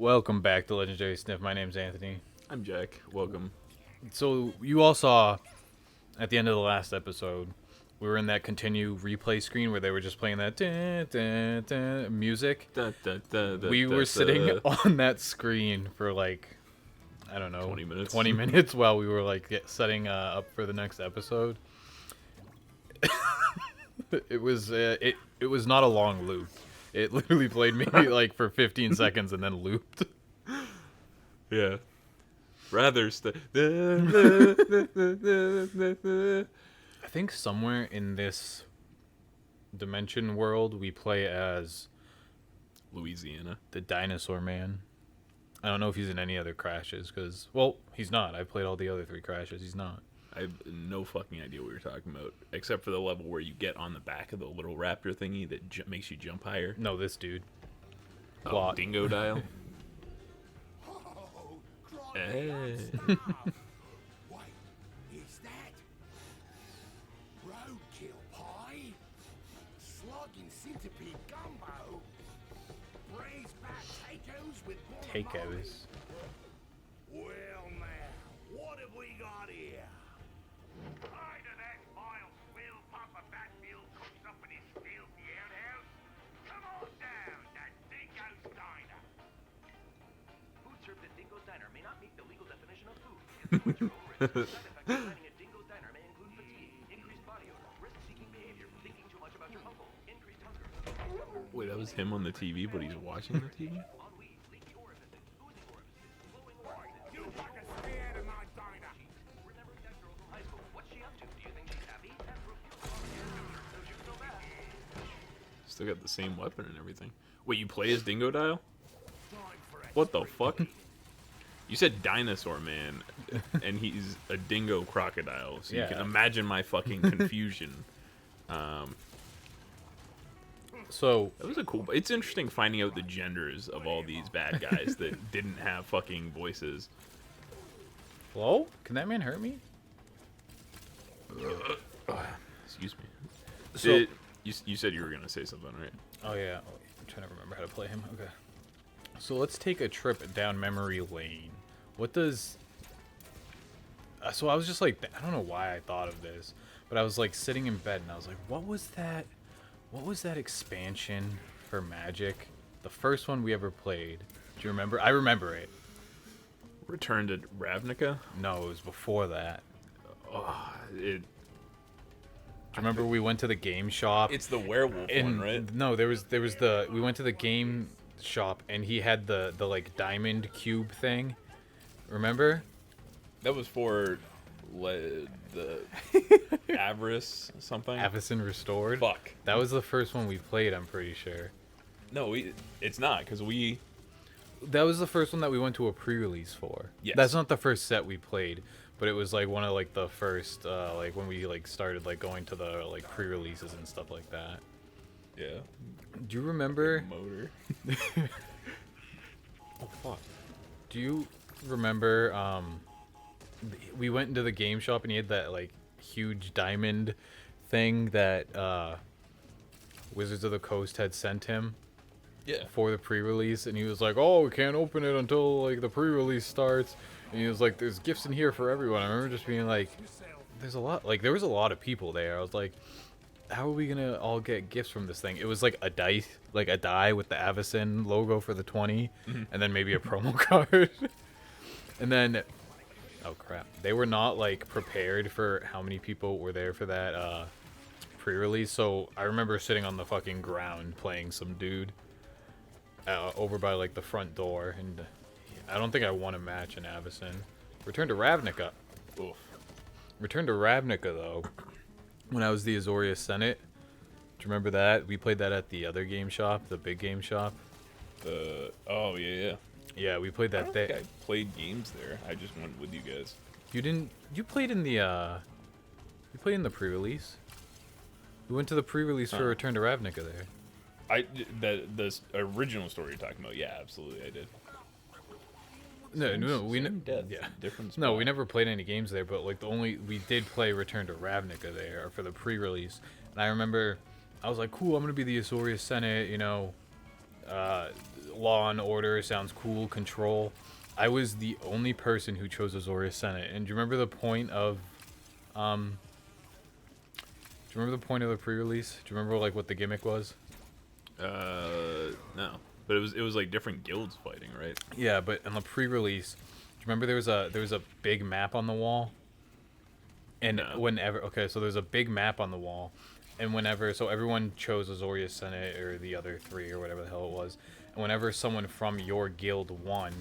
Welcome back to Legendary Sniff. My name's Anthony. I'm Jack. Welcome. So you all saw at the end of the last episode, we were in that continue replay screen where they were just playing that music. We were sitting on that screen for like, I don't know, 20 minutes. 20 minutes while we were like setting up for the next episode. It was not a long loop. It literally played me like for 15 seconds and then looped. Yeah. Rather I think somewhere in this dimension world we play as Louisiana. the Dinosaur Man. I don't know if he's in any other Crashes because, well, he's not. I've played all the other 3 Crashes. He's not. I have no fucking idea what you're talking about, except for the level where you get on the back of the little raptor thingy that makes you jump higher. No, this dude. Oh, Dingo Dial. Hey. Wait, is that roadkill pie? Slugging centipede gumbo? Braised potatoes with Takeouts. Well now, what have we got here? Either that vile swill Papa Batfield cooks up in his filthy outhouse. Come on down, that Dingo's Diner. Food served at Dingo's Diner may not meet the legal definition of food. Side effects of dining at Dingo's Diner may include fatigue, increased body odor, risk-seeking behavior, thinking too much about your uncle, increased hunger. Wait, that was him on the TV, but he's watching the TV? Ennui, leaky orifices, oozing orifices, flowing orifices. You fucking stay out of my diner. Remember that girl from high school? What's she up to? Do you think she's happy? After a few don't you feel bad? Still got the same weapon and everything. Wait, you play as Dingo Dial? Time for a What the fuck? You said Dinosaur Man, and he's a dingo crocodile, so you Yeah. can imagine my fucking confusion. So, That was a cool. It's interesting finding out the genders of all these bad guys that didn't have fucking voices. hello? Can that man hurt me? Excuse me. So, You said you were gonna say something, right? oh yeah, I'm trying to remember how to play him. Okay. So let's take a trip down memory lane. What does... so I was just like, I don't know why I thought of this, but I was like sitting in bed and I was like, what was that? What was that expansion for Magic? The first one we ever played. Do you remember? I remember it. Return to Ravnica. No, it was before that. It. Do you remember we went to the game shop? It's the werewolf And one, right? no, there was the we went to the game shop and he had the like diamond cube thing. Remember? That was for the Avarice something. Avacyn Restored. Fuck. That was the first one we played, I'm pretty sure. No, it's not because we. That was the first one that we went to a pre-release for. Yes. That's not the first set we played, but it was like one of like the first like when we like started like going to the like pre-releases and stuff like that. Yeah. Do you remember? Motor. Oh fuck. Do you remember we went into the game shop and he had that like huge diamond thing that Wizards of the Coast had sent him Yeah. for the pre-release, and he was like, oh, we can't open it until like the pre-release starts, and he was like, there's gifts in here for everyone. I remember just being like, there's a lot, like there was a lot of people there. I was like, how are we gonna all get gifts from this thing? It was like a dice, like a die with the Avacyn logo for the 20, and then maybe a promo card. And then, oh crap, they were not like prepared for how many people were there for that pre-release. So I remember sitting on the fucking ground playing some dude over by like the front door, and I don't think I won a match in Avacyn. Return to Ravnica. Oof. Return to Ravnica though. When I was the Azorius Senate, do you remember that? We played that at the other game shop, the big game shop. Oh yeah. Yeah, we played I that don't day. think I played games there. I just went with you guys. You didn't. You played in the. You played in the pre-release. We went to the pre-release for Huh. Return to Ravnica there. The original story you're talking about. Yeah, absolutely, I did. No, we Same death, yeah. different No, we spot. never played any games there, but like we did play Return to Ravnica there for the pre-release, and I remember I was like, cool, I'm gonna be the Azorius Senate, you know, Law and Order sounds cool. Control. I was the only person who chose Azorius Senate. And do you remember the point of, do you remember the point of the pre-release? Do you remember like what the gimmick was? No, but it was like different guilds fighting, right? Yeah, but in the pre-release, do you remember there was a big map on the wall? And No. whenever, okay, so there's a big map on the wall, and whenever, so everyone chose Azorius Senate or the other three or whatever the hell it was, and whenever someone from your guild won,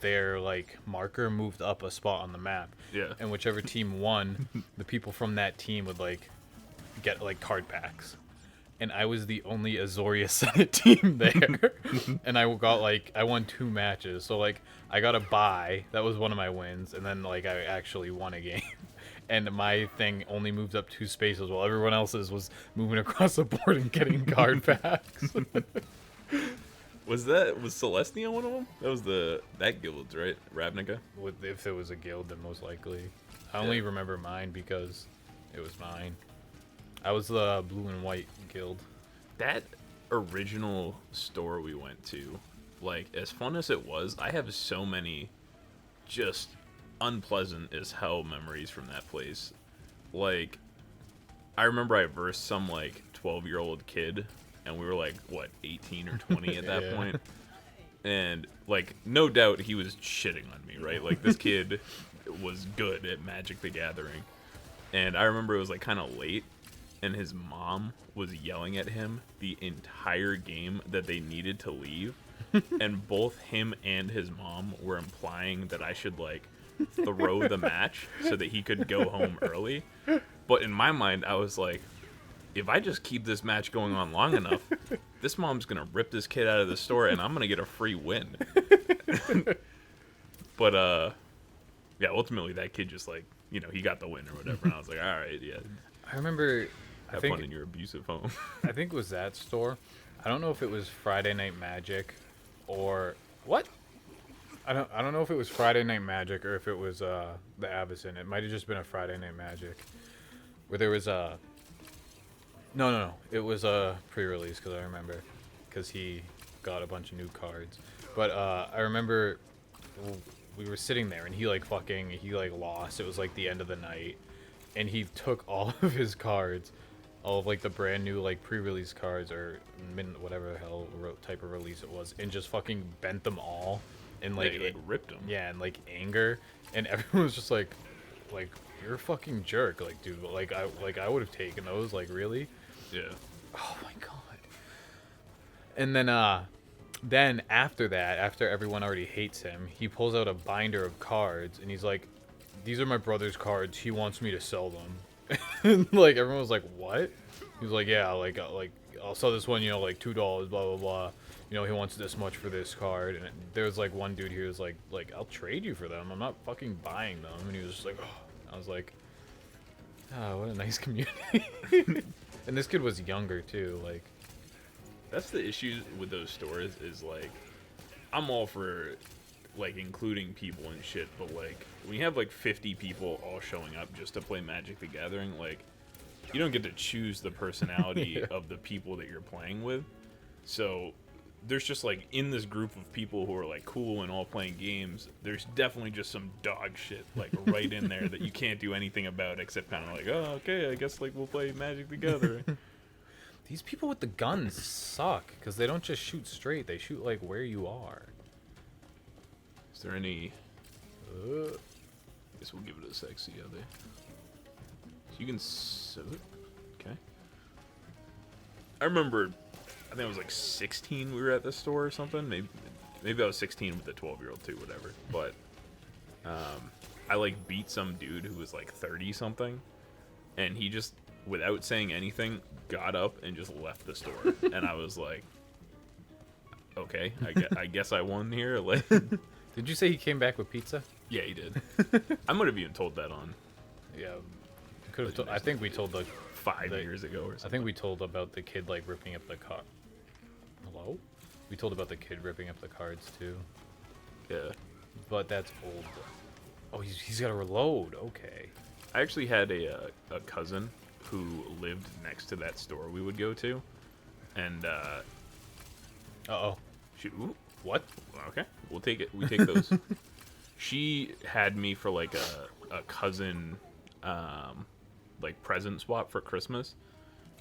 their like marker moved up a spot on the map. Yeah. And whichever team won, the people from that team would like get like card packs. And I was the only Azorius Senate team there. And I won 2 matches. So like I got a bye. That was one of my wins. And then like I actually won a game. And my thing only moved up 2 spaces while everyone else's was moving across the board and getting card packs. Was Celestia one of them? That was that guild, right? Ravnica. If there was a guild, then most likely. I only remember mine because it was mine. I was the blue and white guild. That original store we went to, like, as fun as it was, I have so many just unpleasant as hell memories from that place. Like, I remember I versed some, like, 12-year-old kid, and we were, like, what, 18 or 20 at that Yeah. point? And, like, no doubt he was shitting on me, right? Like, this kid was good at Magic the Gathering. And I remember it was, like, kind of late, and his mom was yelling at him the entire game that they needed to leave. And both him and his mom were implying that I should, like, throw the match so that he could go home early. But in my mind, I was like, if I just keep this match going on long enough, this mom's going to rip this kid out of the store and I'm going to get a free win. But, yeah, ultimately that kid just, like, you know, he got the win or whatever. And I was like, all right, yeah. I remember. Have fun in your abusive home. I think it was that store. I don't know if it was Friday Night Magic or what? I don't know if it was Friday Night Magic or if it was the Avacyn. It might have just been a Friday Night Magic where there was a no. It was a pre-release because I remember because he got a bunch of new cards. But I remember we were sitting there and he like lost. It was like the end of the night and he took all of his cards. All of like the brand new like pre-release cards or whatever the hell type of release it was, and just fucking bent them all, and like, Yeah, he, like, ripped them. Yeah, and like anger, and everyone was just like you're a fucking jerk, like dude, like I would have taken those, like really. Yeah. Oh my god. And then after that, after everyone already hates him, he pulls out a binder of cards and he's like, "These are my brother's cards. He wants me to sell them." And like everyone was like, "What?" He was like, "Yeah, like I'll sell this one, you know, like $2, blah blah blah. You know, he wants this much for this card." And there was like one dude here was like I'll trade you for them. I'm not fucking buying them. And he was just like, oh. I was like, oh, what a nice community. And this kid was younger too. Like, That's the issue with those stores is, like, I'm all for, like, including people and shit, but, like, when you have, like, 50 people all showing up just to play Magic the Gathering, like, you don't get to choose the personality of the people that you're playing with. So there's just, like, in this group of people who are, like, cool and all playing games, there's definitely just some dog shit, like, right in there that you can't do anything about except kind of like, oh, okay, I guess, like, we'll play Magic together. these people with the guns suck because they don't just shoot straight. They shoot like where you are. Is there any... I guess we'll give it a sec, see how they... So you can sew it? Okay. I remember, I think I was like 16 we were at this store or something. Maybe I was 16 with a 12-year-old too, whatever. But I like beat some dude who was like 30-something. And he just, without saying anything, got up and just left the store. And I was like, okay, I guess I won here. Like, Did you say he came back with pizza? yeah, he did. I might have even told that on Yeah. Could have. I think we told the. 5 years ago or something. I think we told about the kid like ripping up the car. Hello? We told about the kid ripping up the cards too. Yeah. But that's old. Oh, he's got to reload. Okay. I actually had a cousin who lived next to that store we would go to, and Uh-oh. Ooh, What? okay, we'll take it. We take those. She had me for like a cousin, like present swap for Christmas.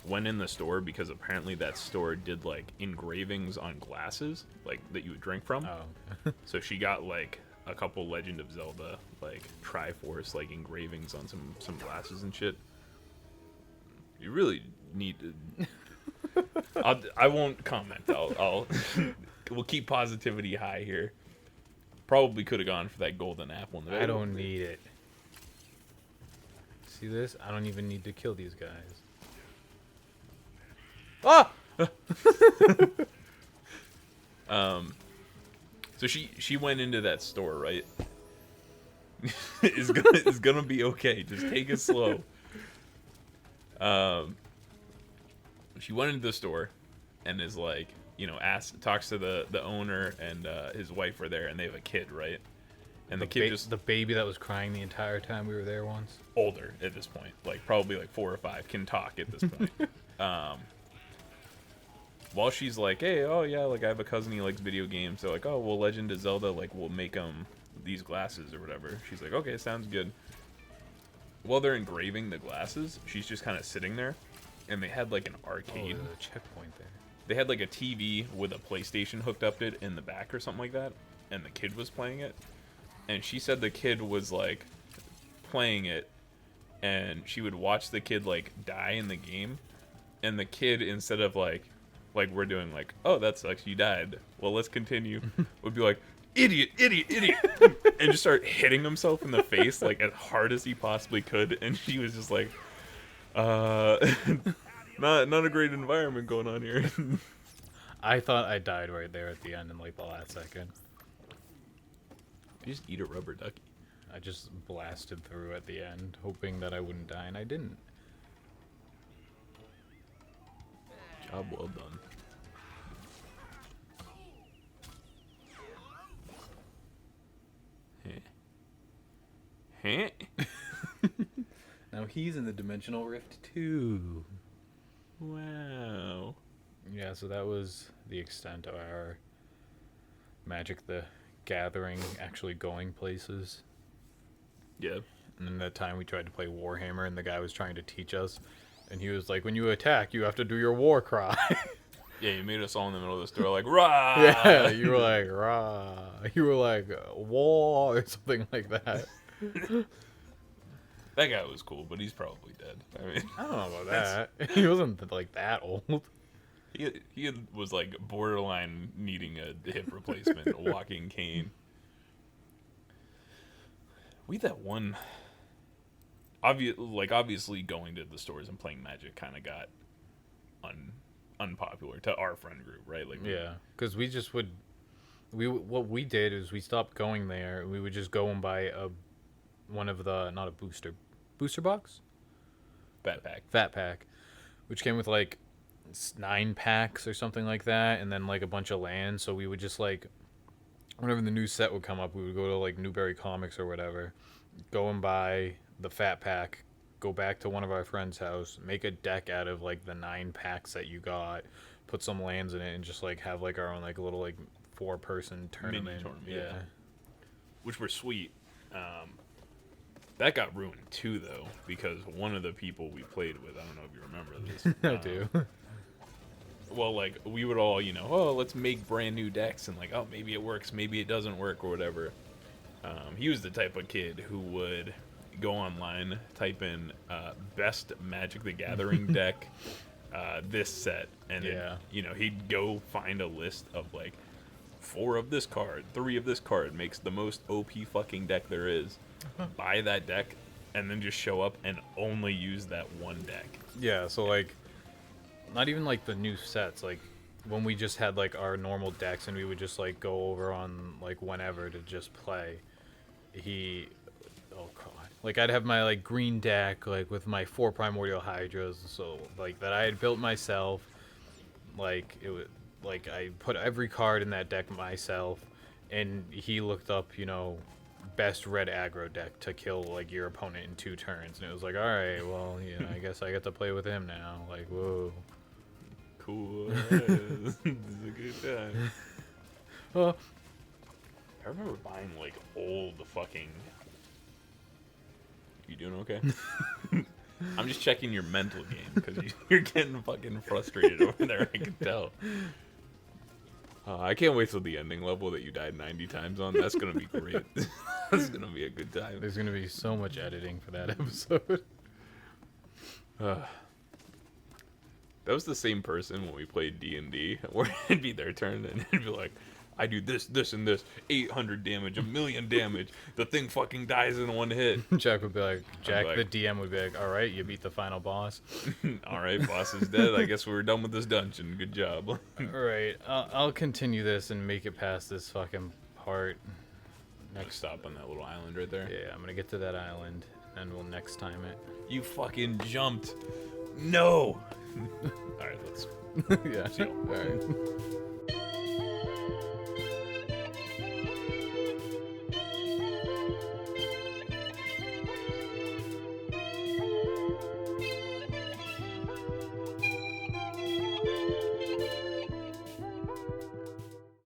Went in the store because apparently that store did like engravings on glasses, like that you would drink from. Oh. So she got like a couple Legend of Zelda like Triforce like engravings on some glasses and shit. You really need to. I won't comment. I'll we'll keep positivity high here. Probably could have gone for that golden apple. In the I don't need it. See this? I don't even need to kill these guys. Ah! So she went into that store, right? It's gonna be okay. Just take it slow. She went into the store and is like, you know, talks to the owner and his wife are there and they have a kid, right? And the kid just the baby that was crying the entire time we were there once. older at this point, like probably like 4 or 5, can talk at this point. While she's like, hey, oh yeah, like I have a cousin, he likes video games. So like, oh, well, Legend of Zelda, like we'll make them these glasses or whatever. She's like, okay, sounds good. While they're engraving the glasses, she's just kind of sitting there, and they had like an arcade. Oh, there's a checkpoint there. They had like a TV with a PlayStation hooked up to it in the back or something like that, and the kid was playing it. And she said the kid was like playing it, and she would watch the kid like die in the game, and the kid, instead of like we're doing like, oh, that sucks, you died, well, let's continue, would be like, idiot, idiot, idiot, and just start hitting himself in the face like as hard as he possibly could. And she was just like, not a great environment going on here. I thought I died right there at the end in like the last second. You just eat a rubber ducky. I just blasted through at the end, hoping that I wouldn't die, and I didn't. Job well done. Heh. Now he's in the Dimensional Rift too. Wow. Yeah, so that was the extent of our Magic the Gathering actually going places. Yeah. And then that time we tried to play Warhammer and the guy was trying to teach us. And he was like, when you attack, you have to do your war cry. Yeah, you made us all in the middle of the store like, rah! Yeah, you were like, rah. You were like, war, or something like that. That guy was cool, but he's probably dead. I mean, I don't know about that. He wasn't like that old. he was like borderline needing a hip replacement, a walking cane. We had that one. Obviously, going to the stores and playing Magic kind of got unpopular to our friend group, right? Like, Yeah, because we just would. What we did is we stopped going there. We would just go and buy one of the, not a booster box, fat pack, which came with like 9 packs or something like that, and then like a bunch of land. So we would just like, whenever the new set would come up, we would go to like Newberry Comics or whatever, go and buy the fat pack, go back to one of our friends' house, make a deck out of like the 9 packs that you got, put some lands in it, and just like have like our own like little like 4-person tournament. Yeah. Which were sweet. That got ruined too, though, because one of the people we played with, I don't know if you remember this. I do. Well, like, we would all, you know, oh, let's make brand new decks, and like, oh, maybe it works, maybe it doesn't work, or whatever. He was the type of kid who would go online, type in best Magic the Gathering deck, this set, and then, you know, he'd go find a list of like 4 of this card, 3 of this card makes the most OP fucking deck there is. Buy that deck, and then just show up and only use that one deck. Yeah, so like, not even like the new sets, like when we just had like our normal decks and we would just like go over on like whenever to just play, oh god, like I'd have my like green deck like with my 4 primordial hydras, so like that I had built myself, like it was like I put every card in that deck myself, and he looked up, you know, best red aggro deck to kill like your opponent in 2 turns, and it was like, all right, well, yeah, I guess I get to play with him now. Like, whoa, cool. This is a good time. I remember buying like old fucking. You doing okay? I'm just checking your mental game because you're getting fucking frustrated over there. I can tell. I can't wait till the ending level that you died 90 times on. That's gonna be great. That's gonna be a good time. There's gonna be so much editing for that episode. That was the same person when we played D&D, where it'd be their turn and it'd be like, I do this, this, and this, 800 damage, 1,000,000 damage. The thing fucking dies in one hit. Jack would be like, Jack, like- the DM would be like, all right, you beat the final boss. All right, boss is dead. I guess we're done with this dungeon. Good job. All right, I'll continue this and make it past this fucking part. Next stop on that little island right there. Yeah, I'm gonna get to that island, and we'll next time it. You fucking jumped. No. All right, let's. Yeah. See you. All right.